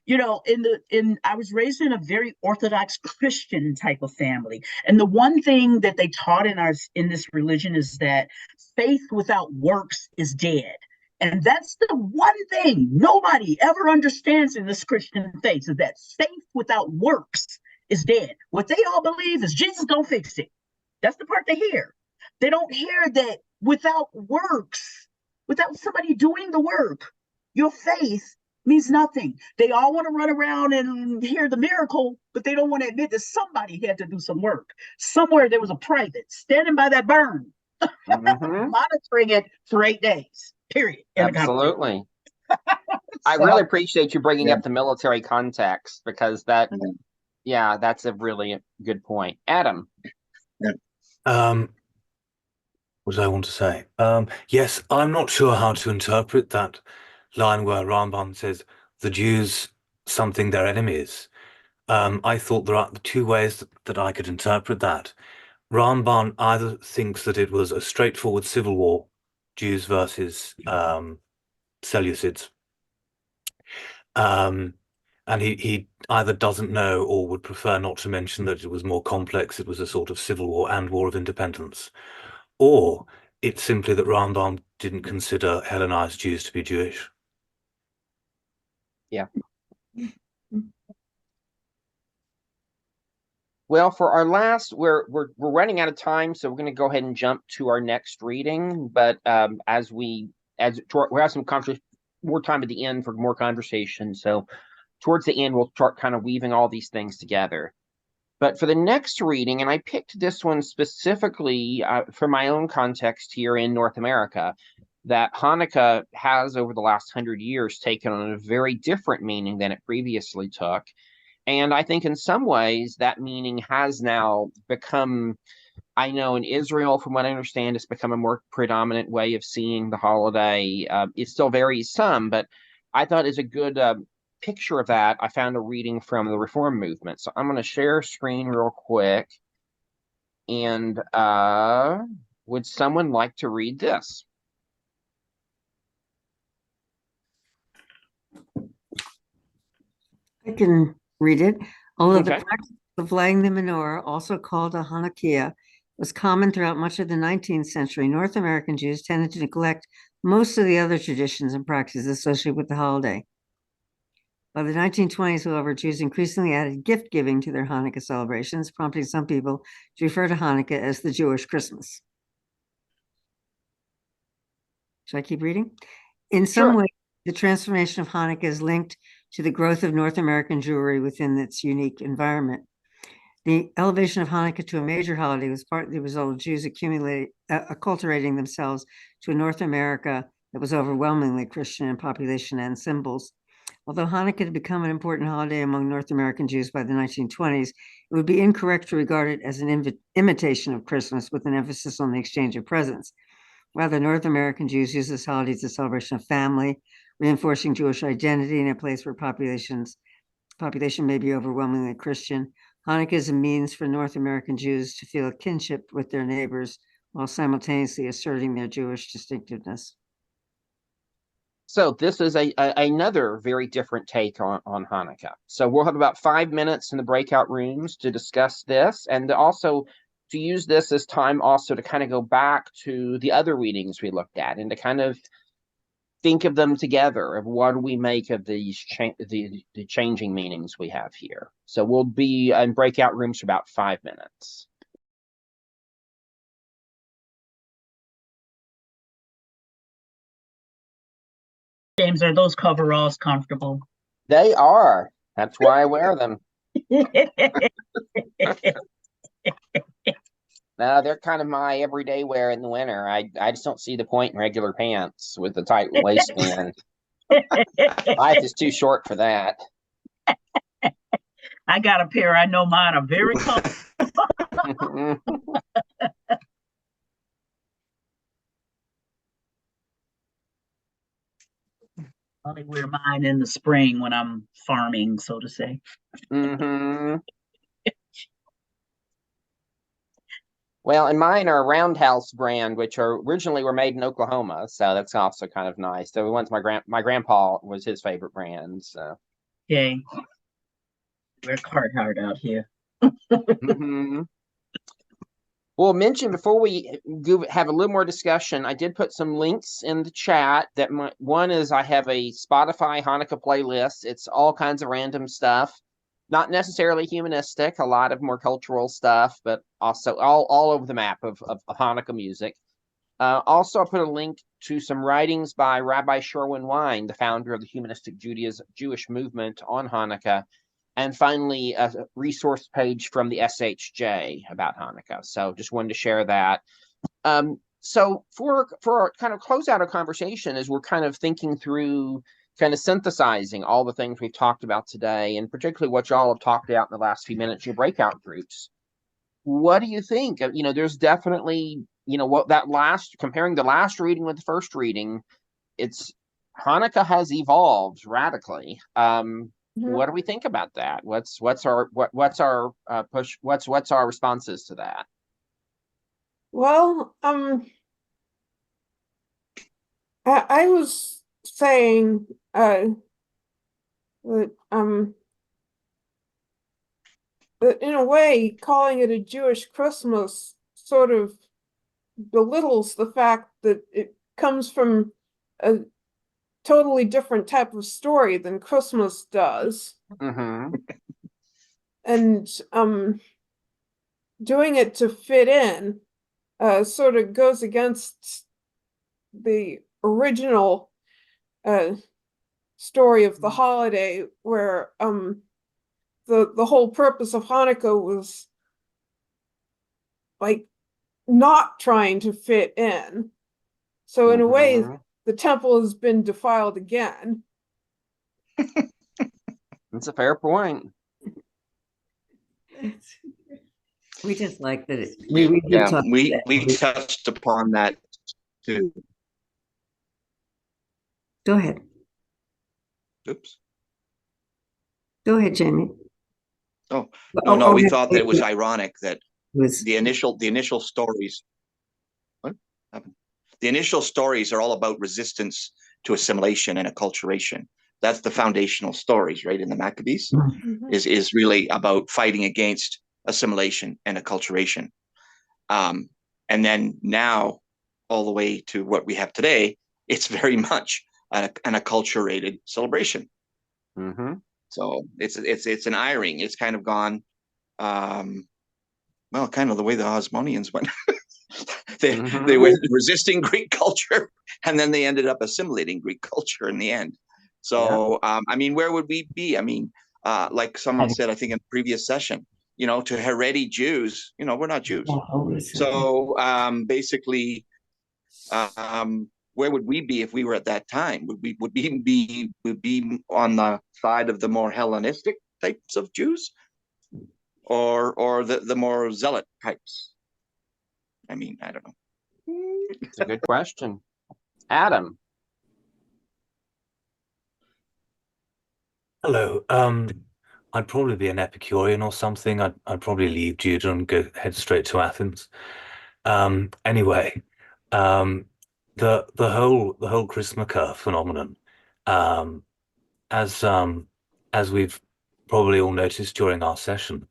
I was raised in a very Orthodox Christian type of family. And the one thing that they taught in this religion is that faith without works is dead. And that's the one thing nobody ever understands in this Christian faith, is that faith without works is dead. What they all believe is Jesus gonna fix it. That's the part they hear. They don't hear that without works, without somebody doing the work, your faith means nothing. They all want to run around and hear the miracle, but they don't want to admit that somebody had to do some work. Somewhere there was a private standing by that burn, monitoring it for 8 days, period. Absolutely. I really appreciate you bringing up the military context, because that's a really good point. Adam. What did I want to say? Yes, I'm not sure how to interpret that line where Ramban says the Jews something their enemies. I thought there are two ways that I could interpret that. Ramban either thinks that it was a straightforward civil war, Jews versus Seleucids, and he either doesn't know or would prefer not to mention that it was more complex. It was a sort of civil war and war of independence. Or it's simply that Rambam didn't consider Hellenized Jews to be Jewish. Yeah. Well, for our last, we're running out of time, so we're going to go ahead and jump to our next reading. But as we have some more time at the end for more conversation, so towards the end we'll start kind of weaving all these things together. But for the next reading, and I picked this one specifically for my own context here in North America, that Hannukah has over the last 100 years taken on a very different meaning than it previously took. And I think in some ways that meaning has now become, I know in Israel, from what I understand, it's become a more predominant way of seeing the holiday. It still varies some, but I thought is a good picture of that. I found a reading from the Reform movement. So I'm going to share screen real quick. And would someone like to read this? I can read it. Although Okay. the practice of lighting the menorah, also called a Hanukkah, was common throughout much of the 19th century, North American Jews tended to neglect most of the other traditions and practices associated with the holiday. By the 1920s, however, Jews increasingly added gift giving to their Hanukkah celebrations, prompting some people to refer to Hanukkah as the Jewish Christmas. Should I keep reading? In some Sure. way, the transformation of Hanukkah is linked to the growth of North American Jewry within its unique environment. The elevation of Hanukkah to a major holiday was partly the result of Jews acculturating themselves to a North America that was overwhelmingly Christian in population and symbols. Although Hanukkah had become an important holiday among North American Jews by the 1920s, it would be incorrect to regard it as an imitation of Christmas with an emphasis on the exchange of presents. Rather, North American Jews use this holiday as a celebration of family, reinforcing Jewish identity in a place where population may be overwhelmingly Christian. Hanukkah is a means for North American Jews to feel a kinship with their neighbors while simultaneously asserting their Jewish distinctiveness. So this is another very different take on Hanukkah. So we'll have about 5 minutes in the breakout rooms to discuss this, and also to use this as time also to kind of go back to the other readings we looked at and to kind of think of them together, of what do we make of these the changing meanings we have here. So we'll be in breakout rooms for about 5 minutes. James, are those coveralls comfortable? They are. That's why I wear them. No, they're kind of my everyday wear in the winter. I just don't see the point in regular pants with the tight waistband. Life is too short for that. I got a pair. I know mine are very comfortable. I only wear mine in the spring when I'm farming, so to say. Mm-hmm. Well, and mine are Roundhouse brand, which are originally were made in Oklahoma, so that's also kind of nice. So once my grandpa was his favorite brand. So Okay, we're Carhartt out here. mm-hmm. Well, mention before we have a little more discussion, I did put some links in the chat. That one is I have a Spotify Hanukkah playlist. It's all kinds of random stuff, not necessarily humanistic, a lot of more cultural stuff, but also all over the map of Hanukkah music. Also, I put a link to some writings by Rabbi Sherwin Wein, the founder of the Humanistic Jewish movement on Hanukkah. And finally, a resource page from the SHJ about Hanukkah. So just wanted to share that. So for kind of close out our conversation, as we're kind of thinking through, kind of synthesizing all the things we've talked about today, and particularly what y'all have talked about in the last few minutes, your breakout groups. What do you think? There's definitely, what that comparing the last reading with the first reading, it's Hanukkah has evolved radically. What do we think about that? What's our push? What's our responses to that? Well, I was saying that that in a way, calling it a Jewish Christmas sort of belittles the fact that it comes from a totally different type of story than Christmas does. Mm-hmm. And doing it to fit in sort of goes against the original story of the holiday, where the whole purpose of Hanukkah was like not trying to fit in. So in a way, the temple has been defiled again. That's a fair point. We just like that. We touched upon that too. Go ahead. Oops. Go ahead, Jamie. Oh, no, we thought that it was ironic that the initial stories. What happened? The initial stories are all about resistance to assimilation and acculturation. That's the foundational stories, right? In the Maccabees, is really about fighting against assimilation and acculturation. And then now, all the way to what we have today, it's very much an acculturated celebration. Mm-hmm. So it's an eye-ring. It's kind of gone, well, kind of the way the Osmonians went. They went resisting Greek culture, and then they ended up assimilating Greek culture in the end. So, I mean, where would we be? I mean, like someone said, I think in the previous session, you know, to Haredi Jews, you know, we're not Jews. So basically, where would we be if we were at that time? Would we be on the side of the more Hellenistic types of Jews, or the more zealot types? I mean, I don't know. It's a good question. Adam. Hello. I'd probably be an Epicurean or something. I'd probably leave Judah and head straight to Athens. Anyway, the whole Chrismukkah phenomenon, as we've probably all noticed during our session,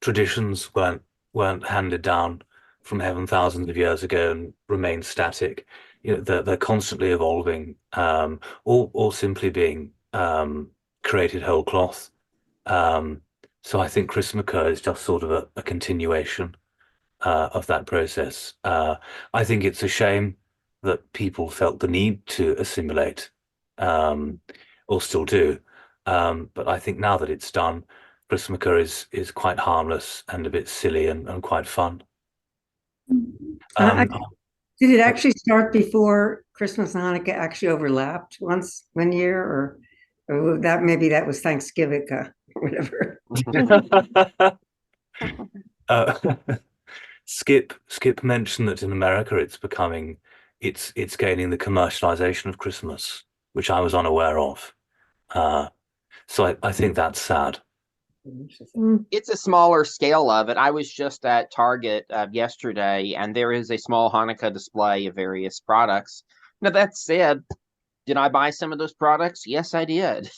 traditions weren't handed down from heaven thousands of years ago and remain static. You know, they're constantly evolving, or simply being created whole cloth. So I think Chrismukkah is just sort of a continuation of that process. I think it's a shame that people felt the need to assimilate, or still do. But I think now that it's done, Chrismukkah is quite harmless and a bit silly and quite fun. Did it actually start before Christmas and Hanukkah actually overlapped one year, or that maybe that was Thanksgiving or whatever? Skip mentioned that in America it's gaining the commercialization of Christmas, which I was unaware of. So I think that's sad. It's a smaller scale of it. I was just at Target yesterday, and there is a small Hanukkah display of various products. Now, that said, did I buy some of those products? Yes, I did.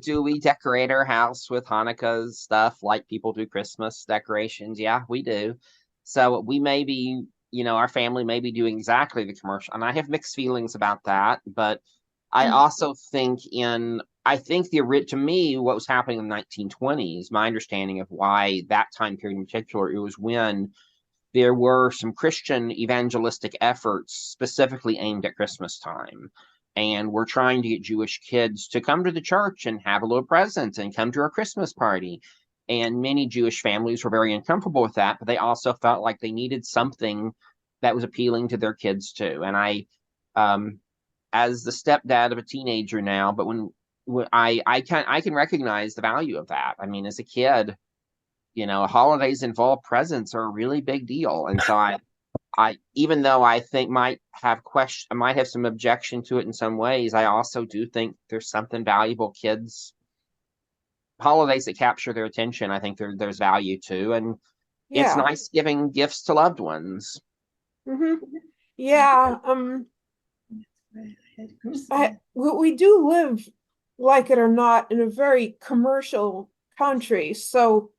Do we decorate our house with Hanukkah stuff like people do Christmas decorations? Yeah, we do. So we may be, you know, our family may be doing exactly the commercial, and I have mixed feelings about that. But I also think to me, what was happening in the 1920s, my understanding of why that time period in particular, it was when there were some Christian evangelistic efforts specifically aimed at Christmas time. And we're trying to get Jewish kids to come to the church and have a little present and come to our Christmas party. And many Jewish families were very uncomfortable with that, but they also felt like they needed something that was appealing to their kids too. And as the stepdad of a teenager now, but when I can recognize the value of that. I mean, as a kid, you know, holidays involve presents are a really big deal. And so I even though I think I might have some objection to it in some ways, I also do think there's something valuable. Holidays that capture their attention, I think there's value to, and it's nice giving gifts to loved ones. Yeah. We do live, like it or not, in a very commercial country, so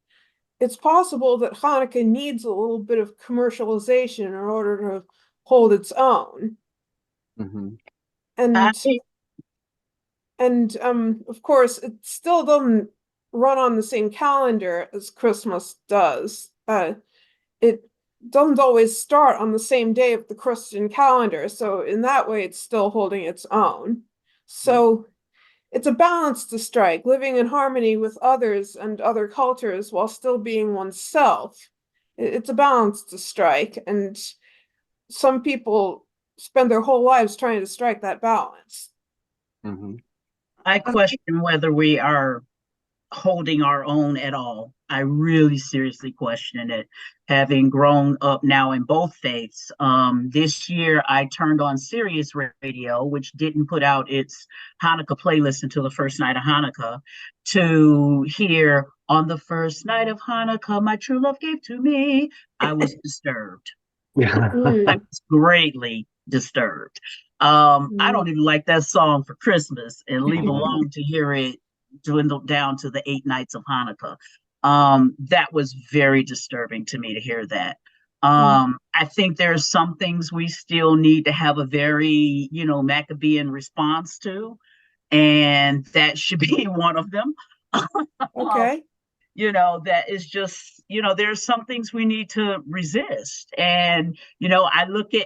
it's possible that Hanukkah needs a little bit of commercialization in order to hold its own. And of course, it still doesn't run on the same calendar as Christmas does. It doesn't always start on the same day of the Christian calendar, so in that way, it's still holding its own. So it's a balance to strike, living in harmony with others and other cultures while still being oneself. It's a balance to strike, and some people spend their whole lives trying to strike that balance. I question whether we are holding our own at all. I really seriously question it, having grown up now in both faiths. This year I turned on Sirius Radio, which didn't put out its Hanukkah playlist until the first night of Hanukkah, to hear "On the first night of Hanukkah, my true love gave to me." I was disturbed. I was greatly disturbed. I don't even like that song for Christmas, and leave alone to hear it dwindle down to the 8 nights of Hanukkah. That was very disturbing to me to hear that. I think there's some things we still need to have a very, Maccabean response to, and that should be one of them. Okay. That is just, there's some things we need to resist. And,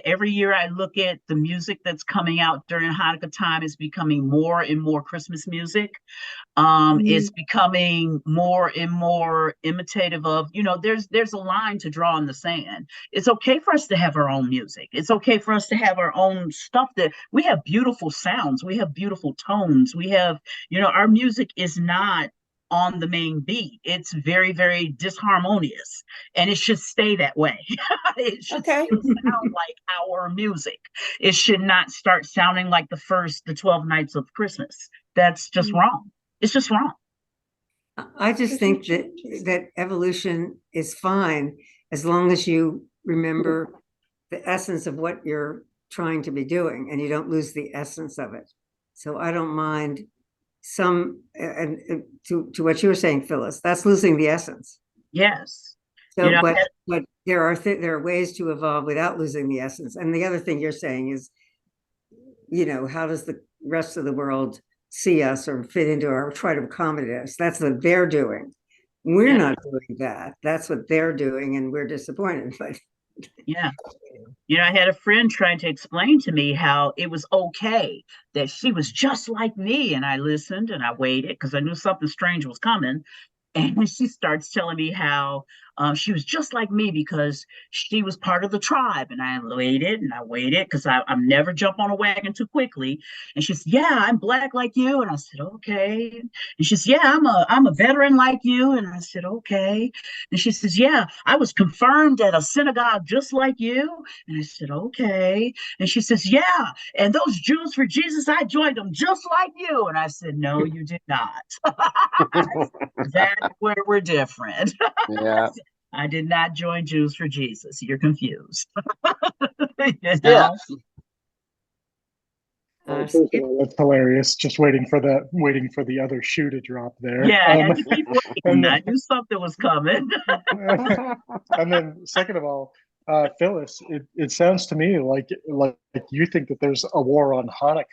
every year I look at the music that's coming out during Hanukkah time is becoming more and more Christmas music. It's becoming more and more imitative of, there's a line to draw in the sand. It's okay for us to have our own music. It's okay for us to have our own stuff. That we have beautiful sounds, we have beautiful tones, we have, our music is not on the main beat. It's very, very disharmonious, and it should stay that way. It should Okay. still sound like our music. It should not start sounding like the 12 nights of Christmas. That's just wrong. It's just wrong. I just think that evolution is fine as long as you remember the essence of what you're trying to be doing and you don't lose the essence of it. So I don't mind some, and to what you were saying, Phyllis, that's losing the essence. Yes. So, but there are ways to evolve without losing the essence. And the other thing you're saying is, how does the rest of the world see us or fit into or try to accommodate us? That's what they're doing. We're not doing that. That's what they're doing, and we're disappointed. But yeah. I had a friend trying to explain to me how it was okay that she was just like me. And I listened and I waited because I knew something strange was coming. And she starts telling me how she was just like me because she was part of the tribe. And I waited because I'm never jump on a wagon too quickly. And she said, yeah, I'm black like you. And I said, okay. And she says, yeah, I'm a veteran like you. And I said, okay. And she says, yeah, I was confirmed at a synagogue just like you. And I said, okay. And she says, yeah, and those Jews for Jesus, I joined them just like you. And I said, no, you did not. That's where we're different. Yeah. I did not join Jews for Jesus. You're confused. Yeah. First of all, that's hilarious. Just waiting for the other shoe to drop there. Yeah, I had to keep waiting. I knew something was coming. And then second of all, Phyllis, it sounds to me like you think that there's a war on Hanukkah.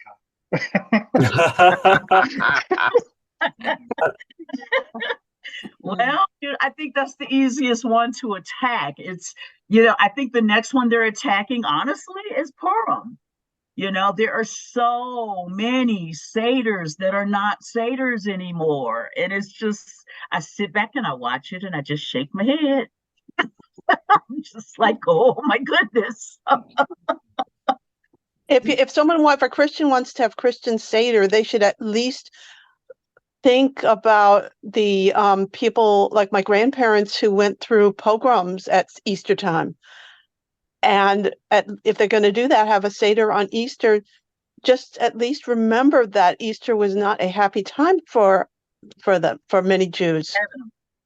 Well, I think that's the easiest one to attack. It's, I think the next one they're attacking, honestly, is Purim. There are so many satyrs that are not satyrs anymore. And it's just, I sit back and I watch it and I just shake my head. I'm just like, oh my goodness. If a Christian wants to have Christian Seder, they should at least think about the people like my grandparents who went through pogroms at Easter time. And if they're going to do that, have a Seder on Easter, just at least remember that Easter was not a happy time for many Jews.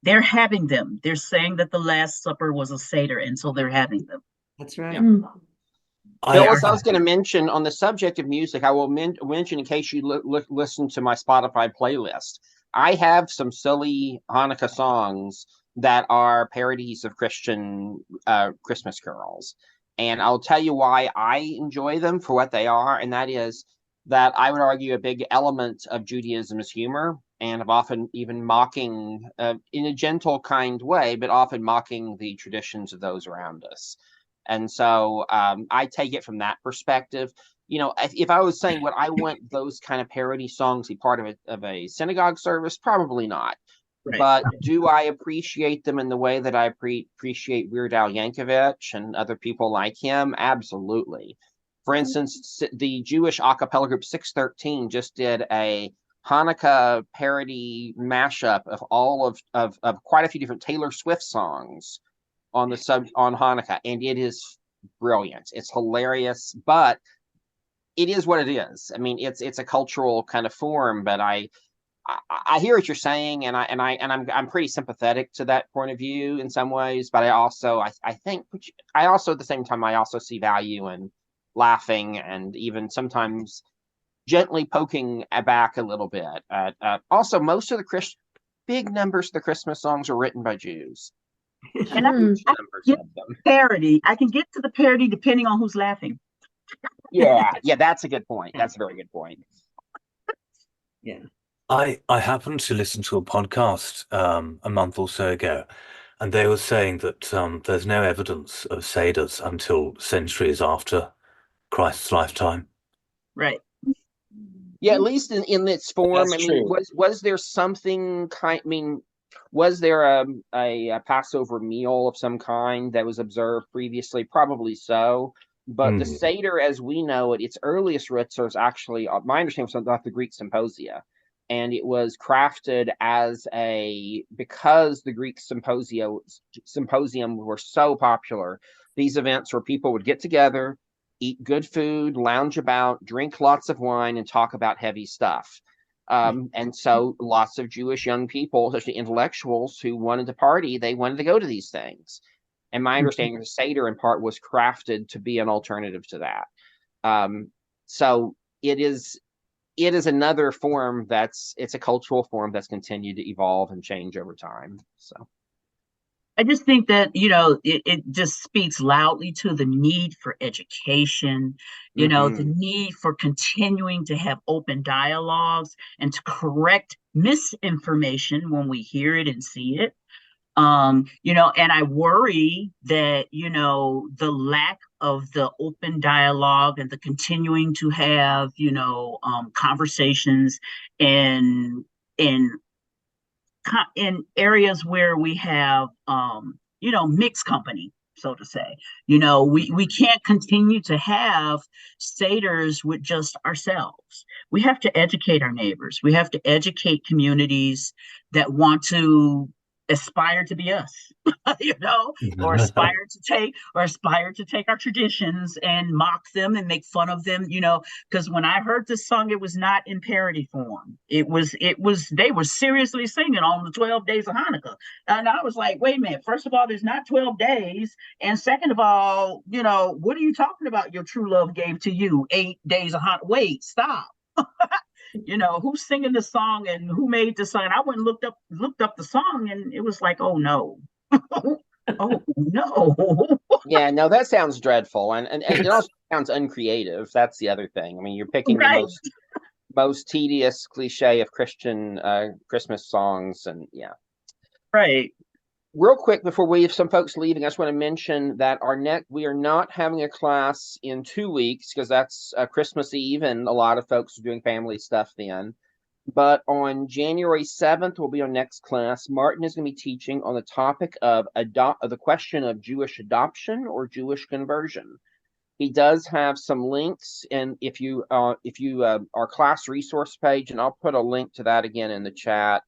They're having them. They're saying that the Last Supper was a Seder, and so they're having them. That's right. Yeah. Phyllis, I was going to mention on the subject of music, I will mention in case you listen to my Spotify playlist, I have some silly Hanukkah songs that are parodies of Christian Christmas carols. And I'll tell you why I enjoy them for what they are. And that is that I would argue a big element of Judaism is humor, and of often even mocking in a gentle, kind way, but often mocking the traditions of those around us. And so I take it from that perspective. If I was saying would I want those kind of parody songs be part of a synagogue service, probably not. Right. But do I appreciate them in the way that I appreciate Weird Al Yankovic and other people like him? Absolutely. For instance, the Jewish a cappella group 613 just did a Hanukkah parody mashup of all of quite a few different Taylor Swift songs on Hanukkah, and it is brilliant. It's hilarious, but it is what it is. I mean, it's a cultural kind of form, but I hear what you're saying, and I'm pretty sympathetic to that point of view in some ways. But I think at the same time I also see value in laughing and even sometimes gently poking back a little bit. Also, most of the big numbers of the Christmas songs are written by Jews. And I Huge can numbers get of them. parody. I can get to the parody depending on who's laughing. Yeah, that's a good point. That's a very good point. Yeah. I happened to listen to a podcast a month or so ago, and they were saying that there's no evidence of seders until centuries after Christ's lifetime. Right. Yeah, at least in its form. That's I mean, true. was there something kind? I mean, was there a Passover meal of some kind that was observed previously? Probably so. But the Mm. Seder, as we know it, its earliest roots are actually, my understanding was about the Greek Symposia, and it was crafted as because the Greek symposium were so popular. These events where people would get together, eat good food, lounge about, drink lots of wine, and talk about heavy stuff. And so lots of Jewish young people, especially intellectuals who wanted to party, they wanted to go to these things. And my understanding of the Seder in part was crafted to be an alternative to that. So it is another form it's a cultural form that's continued to evolve and change over time. So I just think that, it just speaks loudly to the need for education, the need for continuing to have open dialogues and to correct misinformation when we hear it and see it. And I worry that, the lack of the open dialogue and the continuing to have, conversations in areas where we have mixed company, so to say. We can't continue to have staters with just ourselves. We have to educate our neighbors. We have to educate communities that want to aspire to be us, or aspire to take our traditions and mock them and make fun of them, because when I heard this song, it was not in parody form. It was they were seriously singing on the 12 days of Hanukkah. And I was like, wait a minute, first of all, there's not 12 days. And second of all, what are you talking about? Your true love gave to you 8 days of Hanukkah. Wait, stop. Who's singing the song and who made the song? And I went and looked up the song, and it was like, oh no. Oh no. yeah, no, that sounds dreadful, and it also sounds uncreative. That's the other thing. I mean, you're picking Right. the most tedious cliche of Christian Christmas songs, and yeah. Right. Real quick before we have some folks leaving, I just want to mention that we are not having a class in 2 weeks because that's Christmas Eve, and a lot of folks are doing family stuff then. But on January 7th, we'll be our next class. Martin is going to be teaching on the topic of the question of Jewish adoption or Jewish conversion. He does have some links, and if you our class resource page, and I'll put a link to that again in the chat,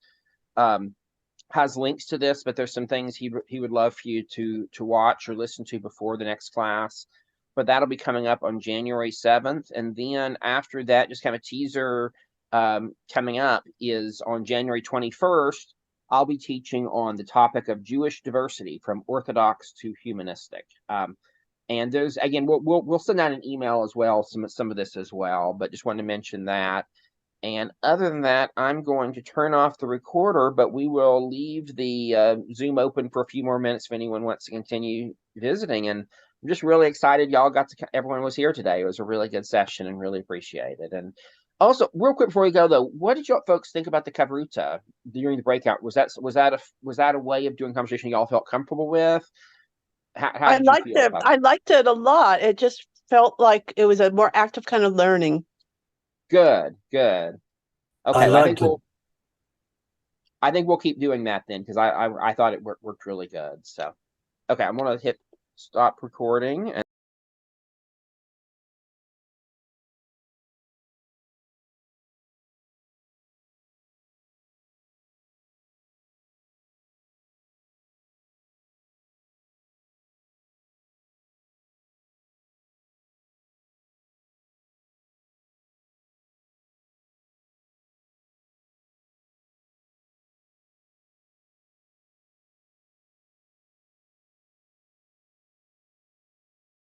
has links to this, but there's some things he would love for you to watch or listen to before the next class. But that'll be coming up on January 7th, and then after that, just kind of teaser. Coming up is on January 21st, I'll be teaching on the topic of Jewish diversity from Orthodox to Humanistic. And there's, again, we'll send out an email as well, some of this as well, but just wanted to mention that. And other than that, I'm going to turn off the recorder, but we will leave the Zoom open for a few more minutes if anyone wants to continue visiting. And I'm just really excited everyone was here today. It was a really good session and really appreciate it. And also, real quick before we go though, what did y'all folks think about the Kavruta during the breakout? Was that a way of doing conversation y'all felt comfortable with? How did you feel about it? I liked it a lot. It just felt like it was a more active kind of learning. Good. Okay, I think we'll keep doing that then, because I thought it worked really good. So, okay, I'm gonna hit stop recording.